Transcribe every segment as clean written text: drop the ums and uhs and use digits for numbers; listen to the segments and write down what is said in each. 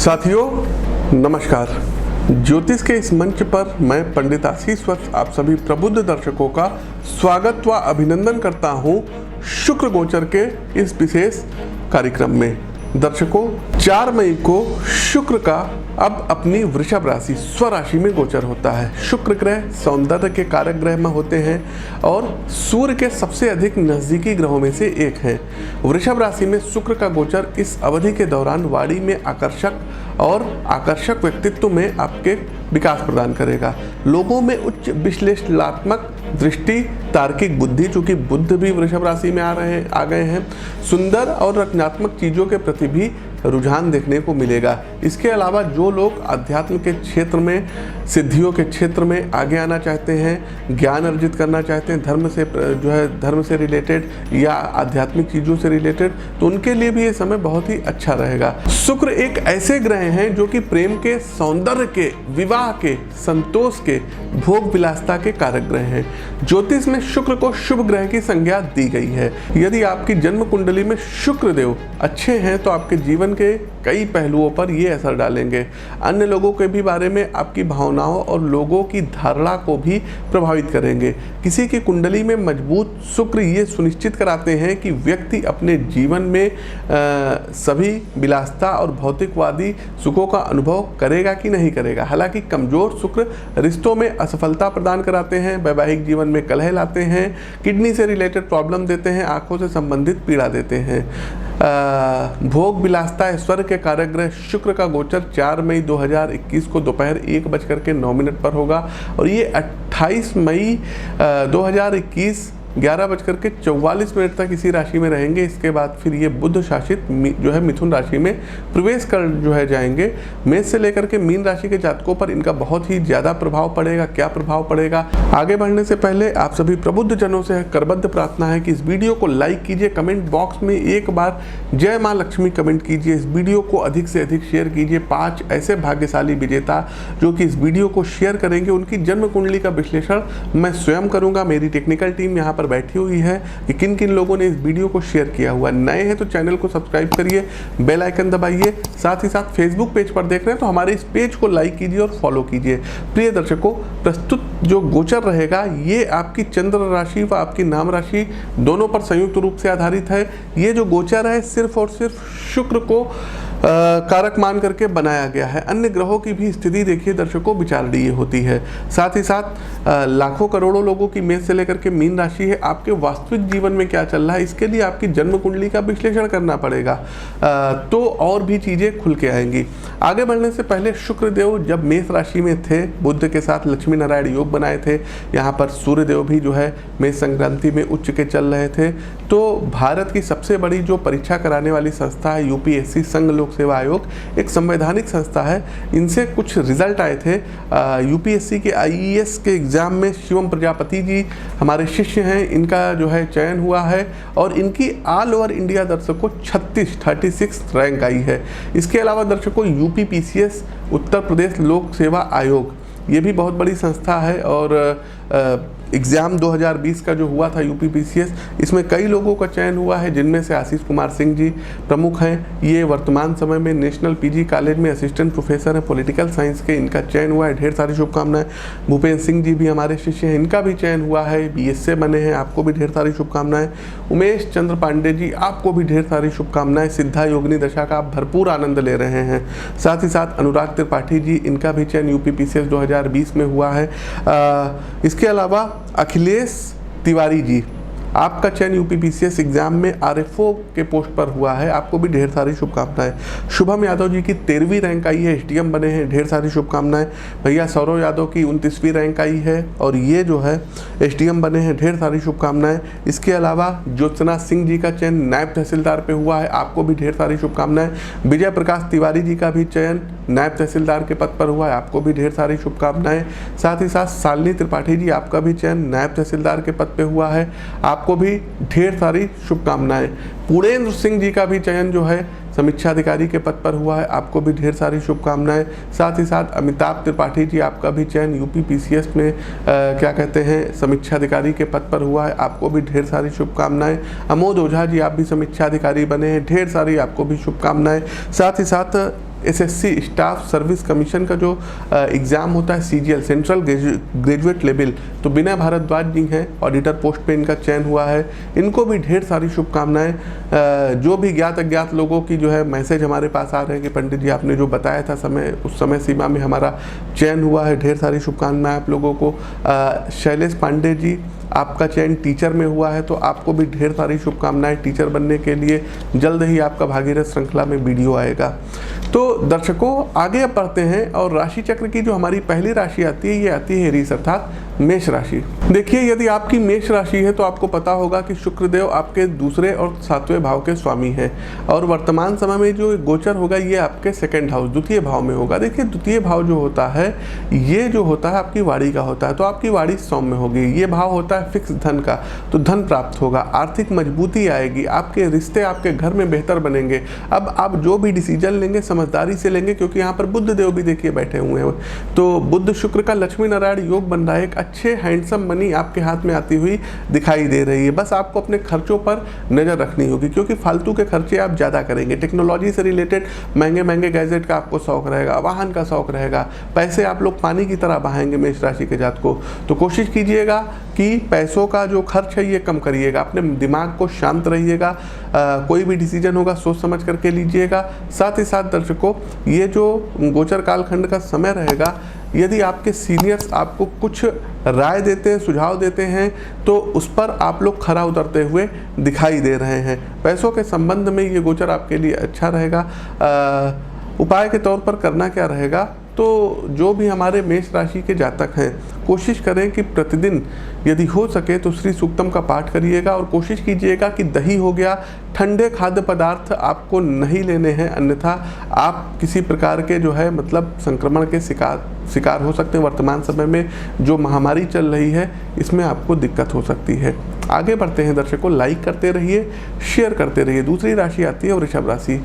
साथियों नमस्कार। ज्योतिष के इस मंच पर मैं पंडित आशीष वत्स आप सभी प्रबुद्ध दर्शकों का स्वागत व अभिनंदन करता हूं शुक्र गोचर के इस विशेष कार्यक्रम में। दर्शकों, 4 मई को शुक्र का अब अपनी वृषभ राशि स्वराशि में गोचर होता है। शुक्र ग्रह सौंदर्य के कारक ग्रह में होते हैं और सूर्य के सबसे अधिक नजदीकी ग्रहों में से एक हैं। वृषभ राशि में शुक्र का गोचर इस अवधि के दौरान वाणी में आकर्षक व्यक्तित्व में आपके विकास प्रदान करेगा। लोगों में उच्च विश्लेषणात्मक दृष्टि, तार्किक बुद्धि, चूंकि बुध भी वृषभ राशि में आ गए हैं, सुंदर और रचनात्मक चीजों के प्रति भी रुझान देखने को मिलेगा। इसके अलावा जो लोग अध्यात्म के क्षेत्र में, सिद्धियों के क्षेत्र में आगे आना चाहते हैं, ज्ञान अर्जित करना चाहते हैं, धर्म से रिलेटेड या आध्यात्मिक चीज़ों से रिलेटेड, तो उनके लिए भी ये समय बहुत ही अच्छा रहेगा। शुक्र एक ऐसे ग्रह हैं जो कि प्रेम के, सौंदर्य के, विवाह के, संतोष के, भोग विलासता के कारक ग्रह हैं। ज्योतिष में शुक्र को शुभ ग्रह की संज्ञा दी गई है। यदि आपकी जन्म कुंडली में शुक्र देव अच्छे हैं तो आपके जीवन के कई पहलुओं पर ये असर डालेंगे। अन्य लोगों के भी बारे में आपकी भावनाओं और लोगों की धारणा को भी प्रभावित करेंगे। किसी की कुंडली में मजबूत शुक्र ये सुनिश्चित कराते हैं कि व्यक्ति अपने जीवन में सभी विलासता और भौतिकवादी सुखों का अनुभव करेगा कि नहीं करेगा। हालांकि कमजोर शुक्र रिश्तों में असफलता प्रदान कराते हैं, वैवाहिक जीवन में कलह लाते हैं, किडनी से रिलेटेड प्रॉब्लम देते हैं, आंखों से संबंधित पीड़ा देते हैं। भोग विलासता ऐश्वर्य के कारक ग्रह शुक्र का गोचर 4 मई 2021 को दोपहर 1:09 पर होगा और ये 28 मई 2021 11:44 तक इसी राशि में रहेंगे। इसके बाद फिर ये बुध शासित मिथुन राशि में प्रवेश कर जाएंगे। मेष से लेकर के मीन राशि के जातकों पर इनका बहुत ही ज़्यादा प्रभाव पड़ेगा। क्या प्रभाव पड़ेगा, आगे बढ़ने से पहले आप सभी प्रबुद्ध जनों से करबद्ध प्रार्थना है कि इस वीडियो को लाइक कीजिए, कमेंट बॉक्स में एक बार जय माँ लक्ष्मी कमेंट कीजिए, इस वीडियो को अधिक से अधिक शेयर कीजिए। 5 ऐसे भाग्यशाली विजेता जो कि इस वीडियो को शेयर करेंगे, उनकी जन्म कुंडली का विश्लेषण मैं स्वयं करूँगा। मेरी टेक्निकल टीम यहाँ बैठी हुई है कि किन किन लोगों ने इस वीडियो को शेयर किया हुआ। नए हैं तो चैनल को सब्सक्राइब करिए, बेल आइकन दबाइए। साथ ही साथ फेसबुक पेज पर देख रहे हैं तो हमारे इस पेज को लाइक कीजिए और फॉलो कीजिए। प्रिय दर्शकों, प्रस्तुत जो गोचर रहेगा ये आपकी चंद्र राशि व आपकी नाम राशि दोनों पर संयुक्त रूप से आधारित है। ये जो गोचर है सिर्फ और सिर्फ शुक्र को कारक मान करके बनाया गया है। अन्य ग्रहों की भी स्थिति देखिए दर्शकों विचारणीय होती है। साथ ही साथ लाखों करोड़ों लोगों की मेष से लेकर के मीन राशि है। आपके वास्तविक जीवन में क्या चल रहा है, इसके लिए आपकी जन्म कुंडली का विश्लेषण करना पड़ेगा, तो और भी चीजें खुल के आएंगी। आगे बढ़ने से पहले शुक्र देव जब मेष राशि में थे, बुध के साथ लक्ष्मी नारायण योग बनाए थे। यहाँ पर सूर्य देव भी मेष संक्रांति में उच्च के चल रहे थे। तो भारत की सबसे बड़ी जो परीक्षा कराने वाली संस्था है यूपीएससी, संघ लोक सेवा आयोग, एक संवैधानिक संस्था है। इनसे कुछ रिजल्ट आए थे। यूपीएससी के आईईएस के एग्जाम में शिवम प्रजापति जी हमारे शिष्य हैं, इनका चयन हुआ है और इनकी ऑल ओवर इंडिया दर्शकों 36 रैंक आई है। इसके अलावा दर्शकों यूपीपीसीएस, उत्तर प्रदेश लोक सेवा आयोग, ये भी बहुत बड़ी संस्था है और एग्ज़ाम 2020 का जो हुआ था यूपीपीसीएस, इसमें कई लोगों का चयन हुआ है, जिनमें से आशीष कुमार सिंह जी प्रमुख हैं। ये वर्तमान समय में नेशनल पीजी कॉलेज में असिस्टेंट प्रोफेसर हैं पॉलिटिकल साइंस के, इनका चयन हुआ है। ढेर सारी शुभकामनाएं। भूपेंद्र सिंह जी भी हमारे शिष्य हैं, इनका भी चयन हुआ है, बीएसए बने हैं, आपको भी ढेर सारी शुभकामनाएं। उमेश चंद्र पांडे जी, आपको भी ढेर सारी शुभकामनाएं। सिद्धा योगिनी दशा का आप भरपूर आनंद ले रहे हैं। साथ ही साथ अनुराग त्रिपाठी जी, इनका भी चयन यूपीपीसीएस 2020 में हुआ है। इसके अलावा अखिलेश तिवारी जी, आपका चयन यूपीपीसीएस एग्जाम में आरएफओ के पोस्ट पर हुआ है, आपको भी ढेर सारी शुभकामनाएं। शुभम यादव जी की 13वीं रैंक आई है, एसडीएम बने हैं, ढेर सारी शुभकामनाएं। भैया सौरव यादव की 29वीं रैंक आई है और ये एसडीएम बने हैं, ढेर सारी शुभकामनाएं। इसके अलावा ज्योत्सना सिंह जी का चयन नायब तहसीलदार पे हुआ है, आपको भी ढेर सारी शुभकामनाएं। विजय प्रकाश तिवारी जी का भी चयन नायब तहसीलदार के पद पर हुआ है, आपको भी ढेर सारी शुभकामनाएं। साथ ही साथ शालिनी त्रिपाठी जी, आपका भी चयन नायब तहसीलदार के पद पे हुआ है, आपको भी ढेर सारी शुभकामनाएं। पूर्णेंद्र सिंह जी का भी चयन समीक्षा अधिकारी के पद पर हुआ है, आपको भी ढेर सारी शुभकामनाएं। साथ ही साथ अमिताभ त्रिपाठी जी, आपका भी चयन यूपीपीसीएस में समीक्षा अधिकारी के पद पर हुआ है, आपको भी ढेर सारी शुभकामनाएं। अमोद ओझा जी, आप भी समीक्षा अधिकारी बने हैं, ढेर सारी आपको भी शुभकामनाएं। साथ ही साथ एसएससी स्टाफ सर्विस कमीशन का जो एग्ज़ाम होता है CGL सेंट्रल ग्रेजुएट लेवल, तो विनय भारद्वाज जी हैं, ऑडिटर पोस्ट पे इनका चयन हुआ है। इनको भी ढेर सारी शुभकामनाएं। जो भी ज्ञात अज्ञात लोगों की जो है मैसेज हमारे पास आ रहे हैं कि पंडित जी आपने जो बताया था समय, उस समय सीमा में हमारा चयन हुआ है, ढेर सारी शुभकामनाएं आप लोगों को। शैलेश पांडे जी, आपका चयन टीचर में हुआ है, तो आपको भी ढेर सारी शुभकामनाएं टीचर बनने के लिए। जल्द ही आपका भागीरथ श्रृंखला में वीडियो आएगा। तो दर्शकों आगे अब बढ़ते हैं और राशि चक्र की जो हमारी पहली राशि आती है, ये आती है एरीज अर्थात मेष राशि। देखिए, यदि आपकी मेष राशि है तो आपको पता होगा कि शुक्रदेव आपके दूसरे और 7वें भाव के स्वामी हैं और वर्तमान समय में जो गोचर होगा ये आपके सेकंड हाउस, द्वितीय भाव में होगा। देखिए, द्वितीय भाव जो होता है ये जो होता है आपकी वाणी का होता है, तो आपकी वाणी सौम्य होगी। ये भाव होता है फिक्स धन का, तो धन प्राप्त होगा, आर्थिक मजबूती आएगी, आपके रिश्ते आपके घर में बेहतर बनेंगे। अब आप जो भी डिसीजन लेंगे समझदारी से लेंगे, क्योंकि यहाँ पर बुध देव भी देखिए बैठे हुए हैं। तो बुध शुक्र का लक्ष्मी नारायण योग बन रहा है, एक अच्छे हैंडसम मनी आपके हाथ में आती हुई दिखाई दे रही है। बस आपको अपने खर्चों पर नजर रखनी होगी, क्योंकि फालतू के खर्चे आप ज़्यादा करेंगे। टेक्नोलॉजी से रिलेटेड महंगे महंगे गैजेट का आपको शौक रहेगा, वाहन का शौक रहेगा, पैसे आप लोग पानी की तरह बहाएंगे मेष राशि के जात को। तो कोशिश कीजिएगा कि पैसों का जो खर्च है ये कम करिएगा, अपने दिमाग को शांत रहिएगा, कोई भी डिसीजन होगा सोच समझ करके लीजिएगा। साथ ही साथ दर्शकों, ये जो गोचर कालखंड का समय रहेगा, यदि आपके सीनियर्स आपको कुछ राय देते हैं, सुझाव देते हैं, तो उस पर आप लोग खरा उतरते हुए दिखाई दे रहे हैं। पैसों के संबंध में ये गोचर आपके लिए अच्छा रहेगा। उपाय के तौर पर करना क्या रहेगा, तो जो भी हमारे मेष राशि के जातक हैं, कोशिश करें कि प्रतिदिन यदि हो सके तो श्री सूक्तम का पाठ करिएगा और कोशिश कीजिएगा कि दही हो गया, ठंडे खाद्य पदार्थ आपको नहीं लेने हैं, अन्यथा आप किसी प्रकार के जो है मतलब संक्रमण के शिकार हो सकते हैं। वर्तमान समय में जो महामारी चल रही है इसमें आपको दिक्कत हो सकती है। आगे बढ़ते हैं दर्शकों, लाइक करते रहिए, शेयर करते रहिए। दूसरी राशि आती है वृषभ राशि।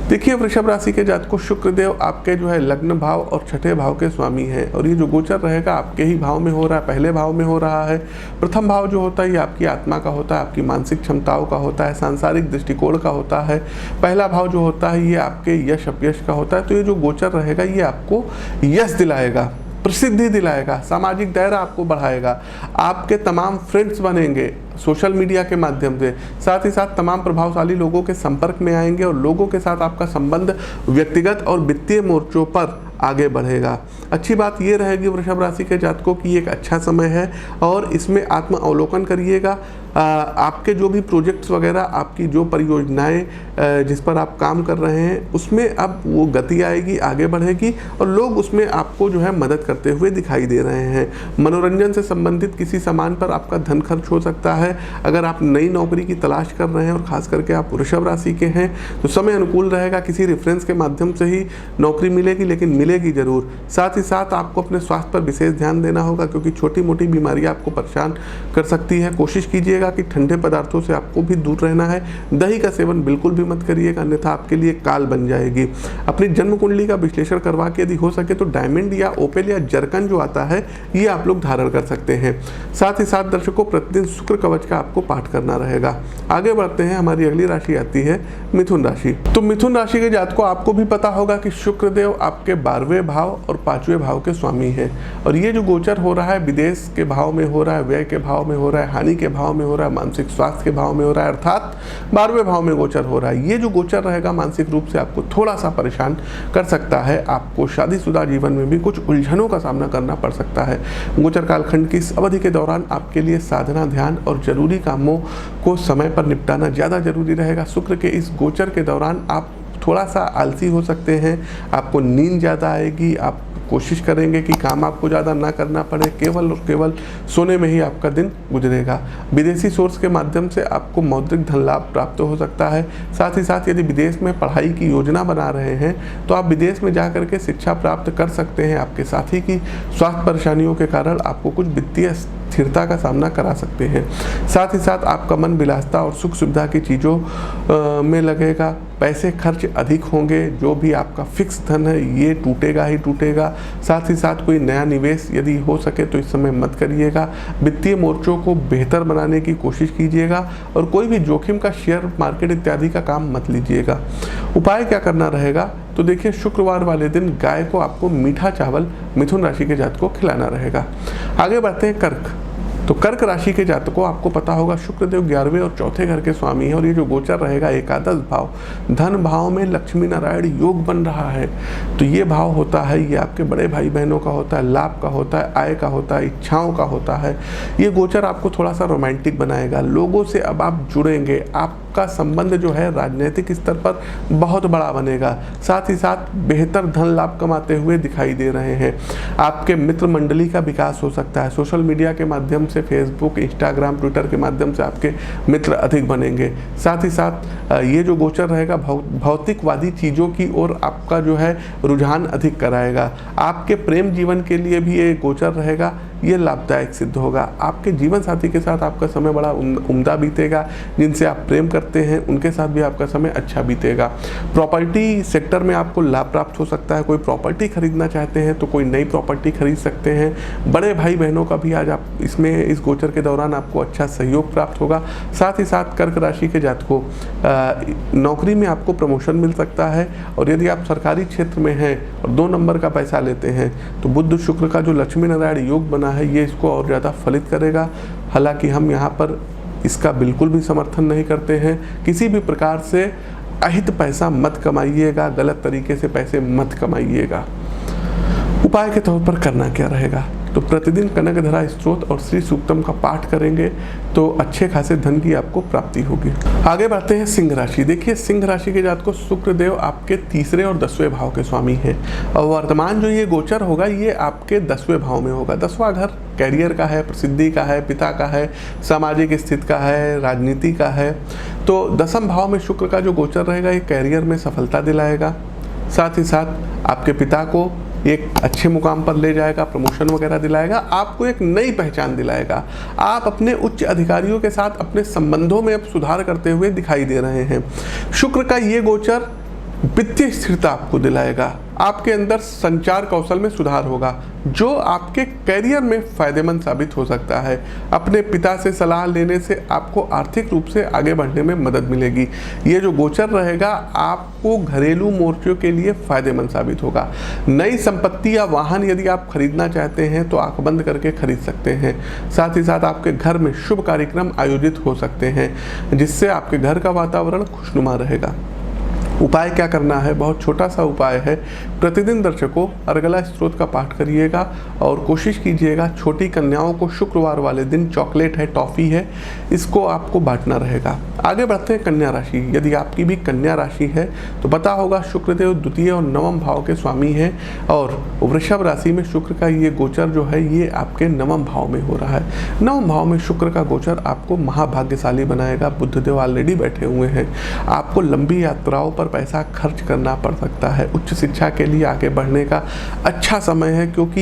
देखिए, वृषभ राशि के जातकों शुक्रदेव आपके जो है लग्न भाव और छठे भाव के स्वामी हैं और ये जो गोचर रहेगा आपके ही भाव में हो रहा है, पहले भाव में हो रहा है। प्रथम भाव जो होता है ये आपकी आत्मा का होता है, आपकी मानसिक क्षमताओं का होता है, सांसारिक दृष्टिकोण का होता है। पहला भाव जो होता है ये आपके यश अपयश का होता है। तो ये जो गोचर रहेगा ये आपको यश दिलाएगा, प्रसिद्धि दिलाएगा, सामाजिक दायरा आपको बढ़ाएगा, आपके तमाम फ्रेंड्स बनेंगे सोशल मीडिया के माध्यम से, साथ ही साथ तमाम प्रभावशाली लोगों के संपर्क में आएंगे और लोगों के साथ आपका संबंध व्यक्तिगत और वित्तीय मोर्चों पर आगे बढ़ेगा। अच्छी बात ये रहेगी वृषभ राशि के जातकों की एक अच्छा समय है और इसमें आत्म अवलोकन करिएगा। आपके जो भी प्रोजेक्ट्स वगैरह, आपकी जो परियोजनाएं जिस पर आप काम कर रहे हैं उसमें अब वो गति आएगी, आगे बढ़ेगी और लोग उसमें आपको जो है मदद करते हुए दिखाई दे रहे हैं। मनोरंजन से संबंधित किसी सामान पर आपका धन खर्च हो सकता है। अगर आप नई नौकरी की तलाश कर रहे हैं और खास करके आप वृषभ राशि के हैं तो समय अनुकूल रहेगा, किसी रेफरेंस के माध्यम से ही नौकरी मिलेगी, लेकिन मिलेगी जरूर। साथ ही साथ आपको अपने स्वास्थ्य पर विशेष ध्यान देना होगा, क्योंकि छोटी मोटी बीमारियां आपको परेशान कर सकती है। कोशिश कीजिएगा कि ठंडे पदार्थों से आपको भी दूर रहना है। दही का सेवन बिल्कुल भी मत करिएगा, अन्यथा आपके लिए काल बन जाएगी। अपनी जन्म कुंडली का विश्लेषण करवा के यदि हो सके तो डायमंड या ओपेल या जरकन जो आता है ये आप लोग धारण कर सकते हैं। साथ ही साथ दर्शकों, प्रतिदिन शुक्र कवच का आपको पाठ करना रहेगा। आगे बढ़ते हैं, हमारी अगली राशि आती है मिथुन राशि। तो मिथुन राशि के जातकों, आपको भी पता होगा कि शुक्रदेव आपके 12वें भाव और 5वें भाव के स्वामी हैं और ये जो गोचर हो रहा है विदेश के भाव में हो रहा है, व्यय के भाव में हो रहा है, हानि के भाव में हो रहा है, मानसिक स्वास्थ्य के भाव में हो रहा है, अर्थात 12वें भाव में गोचर हो रहा है। ये जो गोचर रहेगा मानसिक रूप से आपको थोड़ा सा परेशान कर सकता है। आपको शादीशुदा जीवन में भी कुछ उलझनों का सामना करना पड़ सकता है। गोचर कालखंड की इस अवधि के दौरान आपके लिए साधना, ध्यान और जरूरी कामों को समय पर निपटाना ज़्यादा जरूरी रहेगा। शुक्र के इस गोचर के दौरान आप थोड़ा सा आलसी हो सकते हैं, आपको नींद ज़्यादा आएगी, आप कोशिश करेंगे कि काम आपको ज़्यादा ना करना पड़े, केवल और केवल सोने में ही आपका दिन गुजरेगा। विदेशी सोर्स के माध्यम से आपको मौद्रिक धन लाभ प्राप्त हो सकता है। साथ ही साथ यदि विदेश में पढ़ाई की योजना बना रहे हैं तो आप विदेश में जा करके शिक्षा प्राप्त कर सकते हैं। आपके साथी की स्वास्थ्य परेशानियों के कारण आपको कुछ वित्तीय स्थिरता का सामना करा सकते हैं। साथ ही साथ आपका मन विलासिता और सुख सुविधा की चीज़ों में लगेगा। पैसे खर्च अधिक होंगे, जो भी आपका फिक्स धन है ये टूटेगा ही टूटेगा। साथ ही साथ कोई नया निवेश यदि हो सके तो इस समय मत करिएगा। वित्तीय मोर्चों को बेहतर बनाने की कोशिश कीजिएगा और कोई भी जोखिम का शेयर मार्केट इत्यादि का काम मत लीजिएगा। उपाय क्या करना रहेगा, तो देखिए शुक्रवार वाले दिन गाय को आपको मीठा चावल मिथुन राशि के जातक को खिलाना रहेगा। आगे बढ़ते हैं कर्क। तो कर्क राशि के जातकों, आपको पता होगा शुक्रदेव 11वें और चौथे घर के स्वामी है और ये जो गोचर रहेगा एकादश भाव धन भाव में लक्ष्मी नारायण योग बन रहा है। तो ये भाव होता है, ये आपके बड़े भाई बहनों का होता है, लाभ का होता है, आय का होता है, इच्छाओं का होता है। ये गोचर आपको थोड़ा सा रोमांटिक बनाएगा, लोगों से अब आप जुड़ेंगे, आपका संबंध जो है राजनीतिक स्तर पर बहुत बड़ा बनेगा। साथ ही साथ बेहतर धन लाभ कमाते हुए दिखाई दे रहे हैं। आपके मित्र मंडली का विकास हो सकता है। सोशल मीडिया के माध्यम से फेसबुक, इंस्टाग्राम, ट्विटर के माध्यम से आपके मित्र अधिक बनेंगे। साथ ही साथ ये जो गोचर रहेगा भौतिकवादी चीज़ों की ओर आपका जो है रुझान अधिक कराएगा। आपके प्रेम जीवन के लिए भी ये गोचर रहेगा, ये लाभदायक सिद्ध होगा। आपके जीवन साथी के साथ आपका समय बड़ा उम्दा बीतेगा। जिनसे आप प्रेम करते हैं उनके साथ भी आपका समय अच्छा बीतेगा। प्रॉपर्टी सेक्टर में आपको लाभ प्राप्त हो सकता है। कोई प्रॉपर्टी खरीदना चाहते हैं तो कोई नई प्रॉपर्टी खरीद सकते हैं। बड़े भाई बहनों का भी आज आप इसमें इस गोचर के दौरान आपको अच्छा सहयोग प्राप्त होगा। साथ ही साथ कर्क राशि के जातकों, नौकरी में आपको प्रमोशन मिल सकता है और यदि आप सरकारी क्षेत्र में हैं और 2 नंबर का पैसा लेते हैं तो बुध शुक्र का जो लक्ष्मी नारायण योग बना है ये इसको और ज़्यादा फलित करेगा। हालांकि हम यहाँ पर इसका बिल्कुल भी समर्थन नहीं करते हैं। किसी भी प्रकार से अहित पैसा मत कमाइएगा, गलत तरीके से पैसे मत कमाइएगा। उपाय के तौर पर करना क्या रहेगा? तो प्रतिदिन कनकधरा स्तोत्र और श्री सूक्तम का पाठ करेंगे तो अच्छे खासे धन की आपको प्राप्ति होगी। आगे बढ़ते हैं सिंह राशि। देखिए सिंह राशि के जातकों, शुक्रदेव आपके 3रे और 10वें भाव के स्वामी हैं और वर्तमान जो ये गोचर होगा ये आपके 10वें भाव में होगा। 10वां घर कैरियर का है, प्रसिद्धि का है, पिता का है, सामाजिक स्थिति का है, राजनीति का है। तो 10वें भाव में शुक्र का जो गोचर रहेगा ये कैरियर में सफलता दिलाएगा। साथ ही साथ आपके पिता को एक अच्छे मुकाम पर ले जाएगा, प्रमोशन वगैरह दिलाएगा, आपको एक नई पहचान दिलाएगा। आप अपने उच्च अधिकारियों के साथ अपने संबंधों में अब सुधार करते हुए दिखाई दे रहे हैं। शुक्र का ये गोचर वित्तीय स्थिरता आपको दिलाएगा। आपके अंदर संचार कौशल में सुधार होगा जो आपके कैरियर में फायदेमंद साबित हो सकता है। अपने पिता से सलाह लेने से आपको आर्थिक रूप से आगे बढ़ने में मदद मिलेगी। ये जो गोचर रहेगा आपको घरेलू मोर्चों के लिए फायदेमंद साबित होगा। नई संपत्ति या वाहन यदि आप खरीदना चाहते हैं तो आंख बंद करके खरीद सकते हैं। साथ ही साथ आपके घर में शुभ कार्यक्रम आयोजित हो सकते हैं जिससे आपके घर का वातावरण खुशनुमा रहेगा। उपाय क्या करना है? बहुत छोटा सा उपाय है। प्रतिदिन दर्शकों अर्गला स्तोत्र का पाठ करिएगा और कोशिश कीजिएगा छोटी कन्याओं को शुक्रवार वाले दिन चॉकलेट है, टॉफ़ी है, इसको आपको बांटना रहेगा। आगे बढ़ते हैं कन्या राशि। यदि आपकी भी कन्या राशि है तो पता होगा शुक्रदेव 2 और 9वें भाव के स्वामी हैं और वृषभ राशि में शुक्र का ये गोचर जो है ये आपके 9वें भाव में हो रहा है। 9वें भाव में शुक्र का गोचर आपको महाभाग्यशाली बनाएगा। बुधदेव ऑलरेडी बैठे हुए हैं। आपको लंबी यात्राओं पर पैसा खर्च करना पड़ सकता है। उच्च शिक्षा के लिए आगे बढ़ने का अच्छा समय है क्योंकि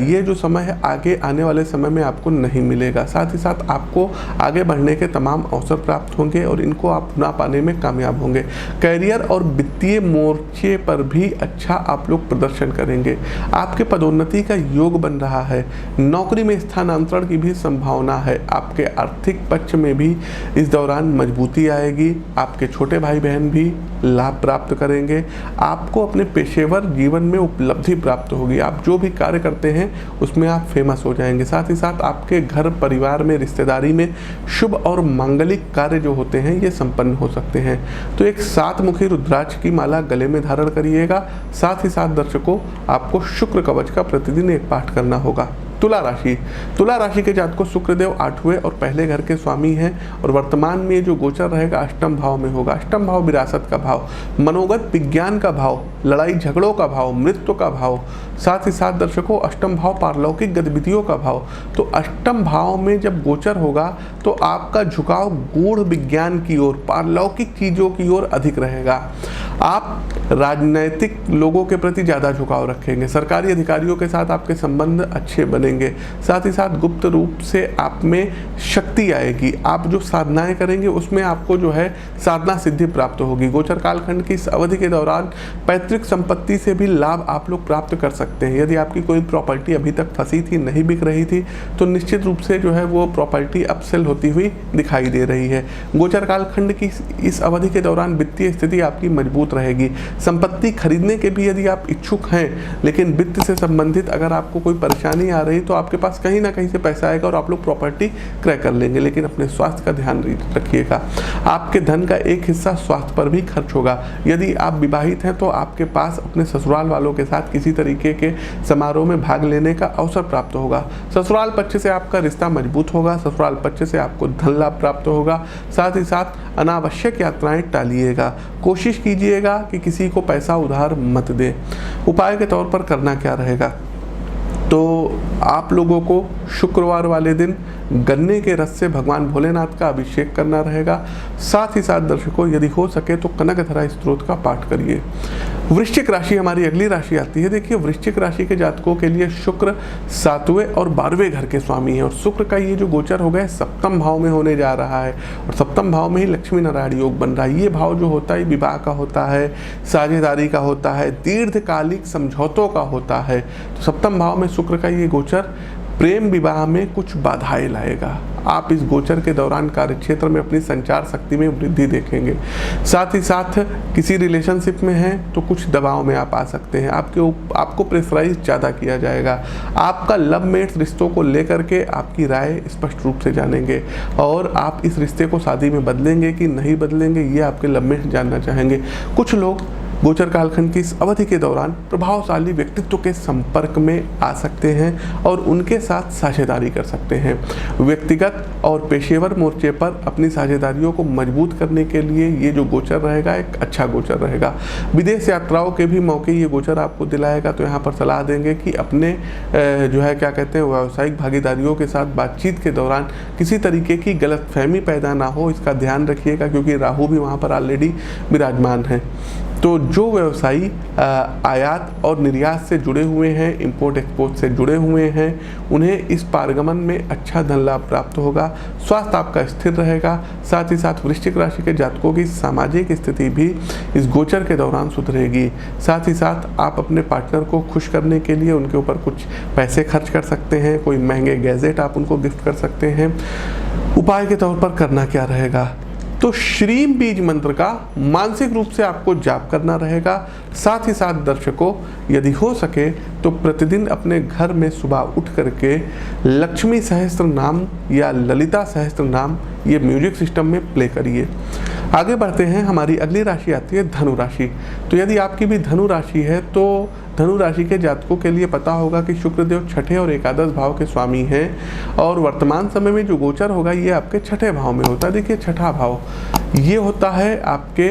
ये जो समय है आगे आने वाले समय में आपको नहीं मिलेगा। साथ ही साथ आपको आगे बढ़ने के तमाम अवसर प्राप्त होंगे और इनको आप ना पाने में कामयाब होंगे। कैरियर और वित्तीय मोर्चे पर भी अच्छा आप लोग प्रदर्शन करेंगे। आपके पदोन्नति का योग बन रहा है। नौकरी में स्थानांतरण की भी संभावना है। आपके आर्थिक पक्ष में भी इस दौरान मजबूती आएगी। आपके छोटे भाई बहन भी लाभ प्राप्त करेंगे। आपको अपने पेशेवर जीवन में उपलब्धि प्राप्त होगी। आप जो भी कार्य करते हैं उसमें आप फेमस हो जाएंगे। साथ ही साथ आपके घर परिवार में रिश्तेदारी में शुभ और मांगलिक कार्य जो होते हैं ये संपन्न हो सकते हैं। तो एक 7 मुखी रुद्राक्ष की माला गले में धारण करिएगा। साथ ही साथ दर्शकों आपको शुक्र कवच का प्रतिदिन एक पाठ करना होगा। तुला राशि। तुला राशि के जातकों शुक्रदेव 8वें और पहले घर के स्वामी हैं और वर्तमान में जो गोचर रहेगा अष्टम भाव में होगा। अष्टम भाव विरासत का भाव, मनोगत विज्ञान का भाव, लड़ाई झगड़ों का भाव, मृत्यु का भाव। साथ ही साथ दर्शकों अष्टम भाव पारलौकिक गतिविधियों का भाव। तो अष्टम भाव में जब गोचर होगा तो आपका झुकाव गूढ़ विज्ञान की ओर, पारलौकिक चीज़ों की ओर अधिक रहेगा। आप राजनैतिक लोगों के प्रति ज़्यादा झुकाव रखेंगे। सरकारी अधिकारियों के साथ आपके संबंध अच्छे बनेंगे। साथ ही साथ गुप्त रूप से आप में शक्ति आएगी। आप जो साधनाएं करेंगे उसमें आपको जो है साधना सिद्धि प्राप्त होगी। गोचर कालखंड की इस अवधि के दौरान पैतृक संपत्ति से भी लाभ आप लोग प्राप्त कर सकते हैं। यदि आपकी कोई प्रॉपर्टी अभी तक फंसी थी, नहीं बिक रही थी, तो निश्चित रूप से जो है वो प्रॉपर्टी अपसेल होती हुई दिखाई दे रही है। गोचर कालखंड की इस अवधि के दौरान वित्तीय स्थिति आपकी मजबूत रहेगी। संपत्ति खरीदने के भी यदि आप इच्छुक हैं, लेकिन वित्त से संबंधित अगर आपको कोई परेशानी आ रही तो आपके पास कहीं ना कहीं से पैसा आएगा और आप लोग प्रॉपर्टी क्रय कर लेंगे। लेकिन अपने स्वास्थ्य का ध्यान रखिएगा। आपके धन का एक हिस्सा स्वास्थ्य पर भी खर्च होगा। यदि आप विवाहित हैं तो आपके पास अपने ससुराल वालों के साथ किसी तरीके के समारोह में भाग लेने का अवसर प्राप्त होगा। ससुराल पक्ष से आपका रिश्ता मजबूत होगा। ससुराल पक्ष से आपको धन लाभ प्राप्त होगा। साथ ही साथ अनावश्यक यात्राएं टालिएगा। कोशिश कीजिएगा कि किसी को पैसा उधार मत दें। उपाय के तौर पर करना क्या रहेगा, तो आप लोगों को शुक्रवार वाले दिन गन्ने के रस से भगवान भोलेनाथ का अभिषेक करना रहेगा। साथ ही साथ दर्शकों, यदि हो सके तो कनकधारा स्तोत्र का पाठ करिए। वृश्चिक राशि हमारी अगली राशि आती है। देखिए, वृश्चिक राशि के जातकों के लिए शुक्र 7वें और 12वें घर के स्वामी है और शुक्र का ये जो गोचर हो गया सप्तम भाव में होने जा रहा है और सप्तम भाव में ही लक्ष्मी नारायण योग बन रहा है। ये भाव जो होता है विवाह का होता है, साझेदारी का होता है, दीर्घकालिक समझौतों का होता है। तो सप्तम भाव में शुक्र का ये गोचर प्रेम विवाह में कुछ बाधाएं लाएगा। आप इस गोचर के दौरान कार्यक्षेत्र में अपनी संचार शक्ति में वृद्धि देखेंगे। साथ ही साथ किसी रिलेशनशिप में हैं तो कुछ दबाव में आप आ सकते हैं। आपको प्रेशराइज ज़्यादा किया जाएगा। आपका लव मेट्स रिश्तों को लेकर के आपकी राय स्पष्ट रूप से जानेंगे और आप इस रिश्ते को शादी में बदलेंगे कि नहीं बदलेंगे ये आपके लव मेट्स जानना चाहेंगे। कुछ लोग गोचर कालखंड की इस अवधि के दौरान प्रभावशाली व्यक्तित्व के संपर्क में आ सकते हैं और उनके साथ साझेदारी कर सकते हैं। व्यक्तिगत और पेशेवर मोर्चे पर अपनी साझेदारियों को मजबूत करने के लिए ये जो गोचर रहेगा एक अच्छा गोचर रहेगा। विदेश यात्राओं के भी मौके ये गोचर आपको दिलाएगा। तो यहाँ पर सलाह देंगे कि अपने जो है क्या कहते हैं व्यावसायिक भागीदारियों के साथ बातचीत के दौरान किसी तरीके की गलतफहमी पैदा ना हो, इसका ध्यान रखिएगा क्योंकि राहु भी वहाँ पर ऑलरेडी विराजमान है। तो जो व्यवसायी आयात और निर्यात से जुड़े हुए हैं, इंपोर्ट एक्सपोर्ट से जुड़े हुए हैं, उन्हें इस पारगमन में अच्छा धन लाभ प्राप्त होगा। स्वास्थ्य आपका स्थिर रहेगा। साथ ही साथ वृश्चिक राशि के जातकों की सामाजिक स्थिति भी इस गोचर के दौरान सुधरेगी। साथ ही साथ आप अपने पार्टनर को खुश करने के लिए उनके ऊपर कुछ पैसे खर्च कर सकते हैं। कोई महंगे गैजेट आप उनको गिफ्ट कर सकते हैं। उपाय के तौर पर करना क्या रहेगा, तो श्रीम बीज मंत्र का मानसिक रूप से आपको जाप करना रहेगा। साथ ही साथ दर्शकों, यदि हो सके तो प्रतिदिन अपने घर में सुबह उठ करके लक्ष्मी सहस्त्र नाम या ललिता सहस्त्र नाम ये म्यूजिक सिस्टम में प्ले करिए। आगे बढ़ते हैं, हमारी अगली राशि आती है धनु राशि। तो यदि आपकी भी धनु राशि है तो धनु राशि के जातकों के लिए पता होगा कि शुक्रदेव छठे और एकादश भाव के स्वामी हैं और वर्तमान समय में जो गोचर होगा ये आपके छठे भाव में होता है। देखिए, छठा भाव ये होता है आपके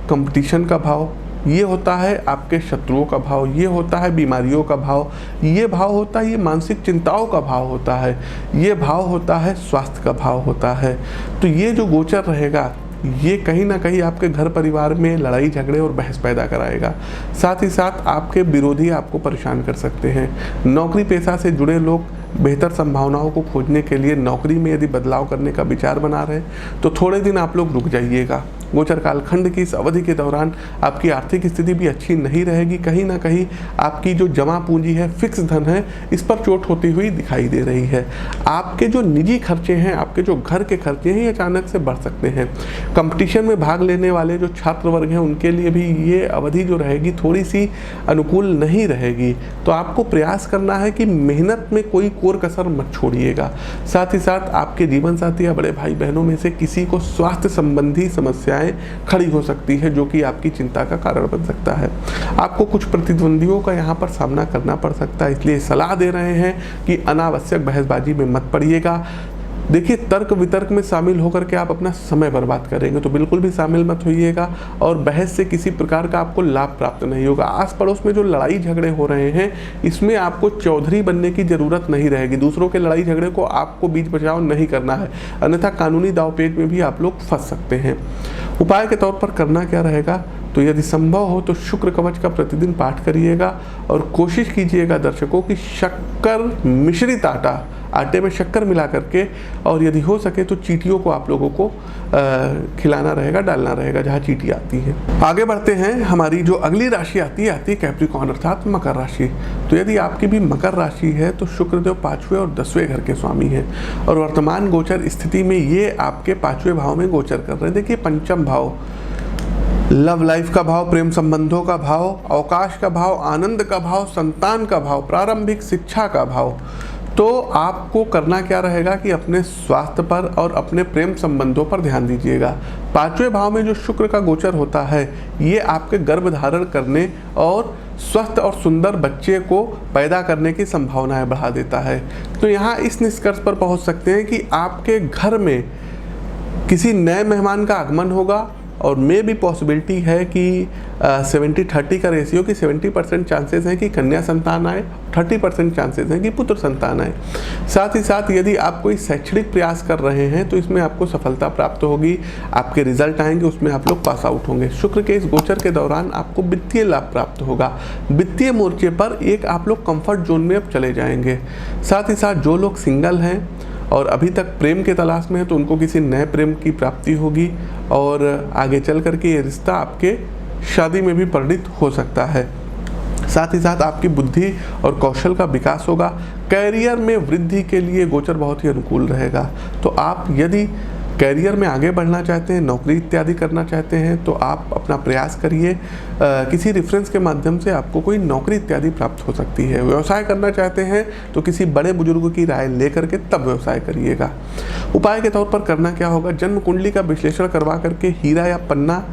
कंपटीशन का भाव, ये होता है आपके शत्रुओं का भाव, ये होता है बीमारियों का भाव, ये भाव होता है ये मानसिक चिंताओं का भाव होता है, ये भाव होता है स्वास्थ्य का भाव होता है। तो ये जो गोचर रहेगा ये कहीं ना कहीं आपके घर परिवार में लड़ाई झगड़े और बहस पैदा कराएगा। साथ ही साथ आपके विरोधी आपको परेशान कर सकते हैं। नौकरी पेशा से जुड़े लोग बेहतर संभावनाओं को खोजने के लिए नौकरी में यदि बदलाव करने का विचार बना रहे हैं तो थोड़े दिन आप लोग रुक जाइएगा। गोचर कालखंड की इस अवधि के दौरान आपकी आर्थिक स्थिति भी अच्छी नहीं रहेगी। कहीं ना कहीं आपकी जो जमा पूंजी है, फिक्स धन है, इस पर चोट होती हुई दिखाई दे रही है। आपके जो निजी खर्चे हैं, आपके जो घर के खर्चे हैं, ये अचानक से बढ़ सकते हैं। कंपटीशन में भाग लेने वाले जो छात्र वर्ग हैं उनके लिए भी ये अवधि जो रहेगी थोड़ी सी अनुकूल नहीं रहेगी। तो आपको प्रयास करना है कि मेहनत में कोई कोर कसर मत छोड़िएगा। साथ ही साथ आपके जीवन साथी या बड़े भाई बहनों में से किसी को स्वास्थ्य संबंधी समस्याएं खड़ी हो सकती है जो कि आपकी चिंता का कारण बन सकता है। आपको कुछ प्रतिद्वंदियों का यहाँ पर सामना करना पड़ सकता है, इसलिए सलाह दे रहे हैं कि अनावश्यक बहसबाजी में मत पड़िएगा। देखिए, तर्क वितर्क में शामिल होकर के आप अपना समय बर्बाद करेंगे तो बिल्कुल भी शामिल मत होइएगा और बहस से किसी प्रकार का आपको लाभ प्राप्त नहीं होगा। आस पड़ोस में जो लड़ाई झगड़े हो रहे हैं इसमें आपको चौधरी बनने की ज़रूरत नहीं रहेगी। दूसरों के लड़ाई झगड़े को आपको बीच बचाव नहीं करना है, अन्यथा कानूनी दांवपेच में भी आप लोग फंस सकते हैं। उपाय के तौर पर करना क्या रहेगा, तो यदि संभव हो तो शुक्र कवच का प्रतिदिन पाठ करिएगा और कोशिश कीजिएगा दर्शकों कि शक्कर मिश्रित आटे में शक्कर मिला करके और यदि हो सके तो चींटियों को आप लोगों को खिलाना रहेगा, डालना रहेगा जहाँ चींटी आती है। आगे बढ़ते हैं, हमारी जो अगली राशि आती है कैप्रिकॉर्न अर्थात मकर राशि। तो यदि आपकी भी मकर राशि है तो शुक्रदेव 5वें और 10वें घर के स्वामी हैं और वर्तमान गोचर स्थिति में ये आपके 5वें भाव में गोचर कर रहे हैं। देखिए, पंचम भाव लव लाइफ का भाव, प्रेम संबंधों का भाव, अवकाश का भाव, आनंद का भाव, संतान का भाव, प्रारंभिक शिक्षा का भाव। तो आपको करना क्या रहेगा कि अपने स्वास्थ्य पर और अपने प्रेम संबंधों पर ध्यान दीजिएगा। 5वें भाव में जो शुक्र का गोचर होता है, ये आपके गर्भ धारण करने और स्वस्थ और सुंदर बच्चे को पैदा करने की संभावनाएं बढ़ा देता है। तो यहाँ इस निष्कर्ष पर पहुँच सकते हैं कि आपके घर में किसी नए मेहमान का आगमन होगा और मे भी पॉसिबिलिटी है कि 70-30 का रेशियो कि 70% चांसेस हैं कि कन्या संतान आए, 30% चांसेस हैं कि पुत्र संतान आए। साथ ही साथ यदि आप कोई शैक्षणिक प्रयास कर रहे हैं तो इसमें आपको सफलता प्राप्त होगी, आपके रिजल्ट आएंगे, उसमें आप लोग पास आउट होंगे। शुक्र के इस गोचर के दौरान आपको वित्तीय लाभ प्राप्त होगा। वित्तीय मोर्चे पर एक आप लोग कंफर्ट जोन में अब चले जाएंगे। साथ ही साथ जो लोग सिंगल हैं और अभी तक प्रेम के तलाश में है तो उनको किसी नए प्रेम की प्राप्ति होगी और आगे चल कर के ये रिश्ता आपके शादी में भी परिणित हो सकता है। साथ ही साथ आपकी बुद्धि और कौशल का विकास होगा। कैरियर में वृद्धि के लिए गोचर बहुत ही अनुकूल रहेगा। तो आप यदि कैरियर में आगे बढ़ना चाहते हैं, नौकरी इत्यादि करना चाहते हैं तो आप अपना प्रयास करिए। किसी रेफरेंस के माध्यम से आपको कोई नौकरी इत्यादि प्राप्त हो सकती है। व्यवसाय करना चाहते हैं तो किसी बड़े बुजुर्ग की राय लेकर के तब व्यवसाय करिएगा। उपाय के तौर पर करना क्या होगा, जन्म कुंडली का विश्लेषण करवा करके हीरा या पन्ना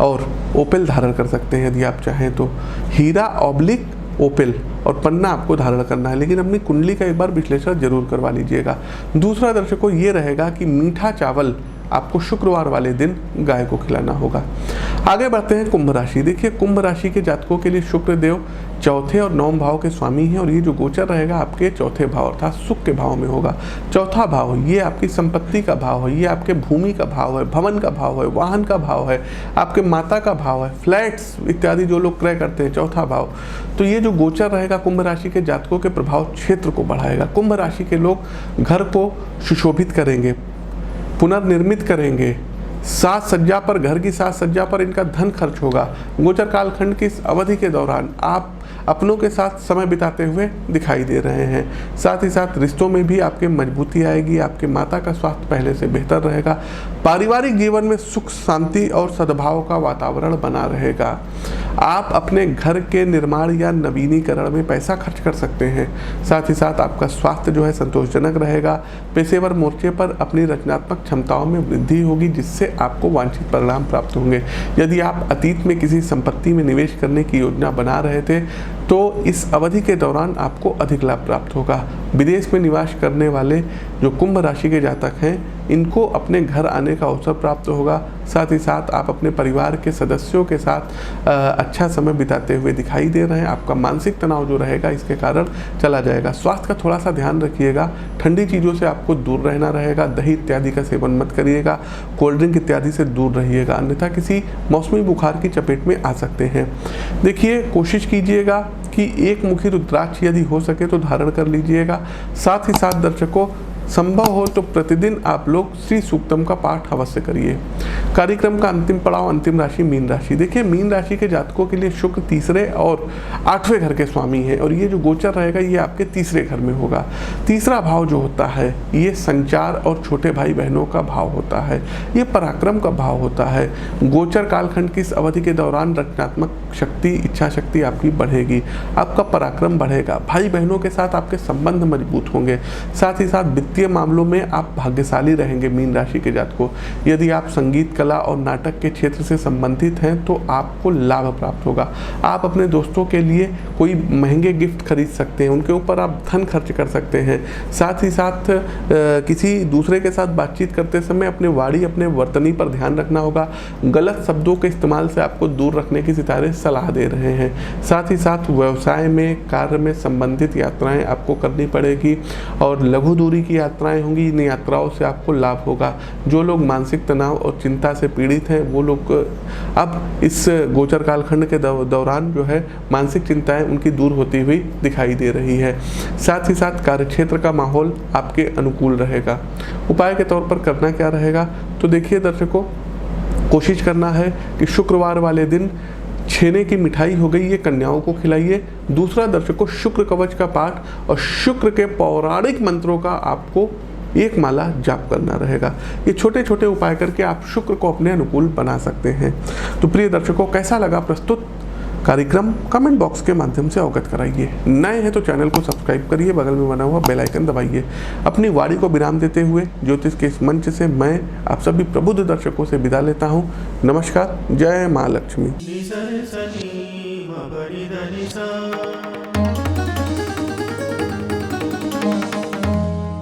और ओपेल धारण कर सकते हैं यदि आप चाहें तो। हीरा ऑब्लिक ओपेल और पन्ना आपको धारण करना है, लेकिन अपनी कुंडली का एक बार विश्लेषण जरूर करवा लीजिएगा। दूसरा दर्शकों ये रहेगा कि मीठा चावल आपको शुक्रवार वाले दिन गाय को खिलाना होगा। आगे बढ़ते हैं कुंभ राशि। देखिए कुंभ राशि के जातकों के लिए शुक्र देव चौथे और 9वें भाव के स्वामी हैं और ये जो गोचर रहेगा आपके चौथे भाव अर्थात सुख के भाव में होगा। चौथा भाव ये आपकी संपत्ति का भाव है, ये आपके भूमि का भाव है, भवन का भाव है, वाहन का भाव है, आपके माता का भाव है, फ्लैट्स इत्यादि जो लोग क्रय करते हैं, चौथा भाव। तो ये जो गोचर रहेगा कुंभ राशि के जातकों के प्रभाव क्षेत्र को बढ़ाएगा। कुंभ राशि के लोग घर को सुशोभित करेंगे, पुनर्निर्मित करेंगे, साज सज्जा पर, घर की साज सज्जा पर इनका धन खर्च होगा। गोचर कालखंड की इस अवधि के दौरान आप अपनों के साथ समय बिताते हुए दिखाई दे रहे हैं। साथ ही साथ रिश्तों में भी आपके मजबूती आएगी, आपके माता का स्वास्थ्य पहले से बेहतर रहेगा। पारिवारिक जीवन में सुख शांति और सद्भाव का वातावरण बना रहेगा। आप अपने घर के निर्माण या नवीनीकरण में पैसा खर्च कर सकते हैं। साथ ही साथ आपका स्वास्थ्य जो है संतोषजनक रहेगा। पेशेवर मोर्चे पर अपनी रचनात्मक क्षमताओं में वृद्धि होगी जिससे आपको वांछित परिणाम प्राप्त होंगे। यदि आप अतीत में किसी संपत्ति में निवेश करने की योजना बना रहे थे तो इस अवधि के दौरान आपको अधिक लाभ प्राप्त होगा। विदेश में निवास करने वाले जो कुंभ राशि के जातक हैं इनको अपने घर आने का अवसर प्राप्त होगा। साथ ही साथ आप अपने परिवार के सदस्यों के साथ अच्छा समय बिताते हुए दिखाई दे रहे हैं। आपका मानसिक तनाव जो रहेगा इसके कारण चला जाएगा। स्वास्थ्य का थोड़ा सा ध्यान रखिएगा। ठंडी चीज़ों से आपको दूर रहना रहेगा। दही इत्यादि का सेवन मत करिएगा। कोल्ड ड्रिंक इत्यादि से दूर रहिएगा, अन्यथा किसी मौसमी बुखार की चपेट में आ सकते हैं। देखिए कोशिश कीजिएगा कि एक मुखी रुद्राक्ष यदि हो सके तो धारण कर लीजिएगा। साथ ही साथ दर्शकों संभव हो तो प्रतिदिन आप लोग श्री सूक्तम का पाठ अवश्य करिए। कार्यक्रम का अंतिम पड़ाव अंतिम राशि मीन राशि। देखिए मीन राशि के जातकों के लिए शुक्र तीसरे और 8वें घर के स्वामी हैं और ये जो गोचर रहेगा ये आपके तीसरे घर में होगा। तीसरा भाव जो होता है ये संचार और छोटे भाई बहनों का भाव होता है, ये पराक्रम का भाव होता है। गोचर कालखंड की इस अवधि के दौरान रचनात्मक शक्ति, इच्छा शक्ति आपकी बढ़ेगी, आपका पराक्रम बढ़ेगा, भाई बहनों के साथ आपके संबंध मजबूत होंगे। साथ ही साथ वित्तीय मामलों में आप भाग्यशाली रहेंगे। मीन राशि के जातकों यदि आप संगीत, कला और नाटक के क्षेत्र से संबंधित हैं तो आपको लाभ प्राप्त होगा। आप अपने दोस्तों के लिए कोई महंगे गिफ्ट खरीद सकते हैं, उनके ऊपर आप धन खर्च कर सकते हैं। साथ ही साथ किसी दूसरे के साथ बातचीत करते समय अपने वाणी, अपने वर्तनी पर ध्यान रखना होगा। गलत शब्दों के इस्तेमाल से आपको दूर रखने की सितारे सलाह दे रहे हैं। साथ ही साथ व्यवसाय में, कार्य में संबंधित यात्राएं आपको करनी पड़ेगी और लघु दूरी की यात्राएं होंगी। इन यात्राओं से आपको लाभ होगा। जो लोग मानसिक तनाव और चिंता से पीड़ित हैं वो लोग अब इस गोचर कालखंड के दौरान जो है मानसिक चिंताएं उनकी दूर होती हुई दिखाई दे रही है। साथ ही साथ कार्यक्षेत्र का माहौल आपके अनुकूल रहेगा। उपाय के तौर पर करना क्या रहेगा तो देखिए दर्शकों कोशिश करना है कि शुक्रवार वाले दिन छेने की मिठाई हो गई ये कन्याओं को खिलाइए। दूसरा दर्शकों शुक्र कवच का पाठ और शुक्र के पौराणिक मंत्रों का आपको एक माला जाप करना रहेगा। ये छोटे छोटे उपाय करके आप शुक्र को अपने अनुकूल बना सकते हैं। तो प्रिय दर्शकों, कैसा लगा प्रस्तुत कार्यक्रम कमेंट बॉक्स के माध्यम से अवगत कराइए। नए हैं तो चैनल को सब्सक्राइब करिए, बगल में बना हुआ बेल आइकन दबाइए। अपनी वाणी को विराम देते हुए ज्योतिष के इस मंच से मैं आप सभी प्रबुद्ध दर्शकों से विदा लेता हूँ। नमस्कार। जय माँ लक्ष्मी।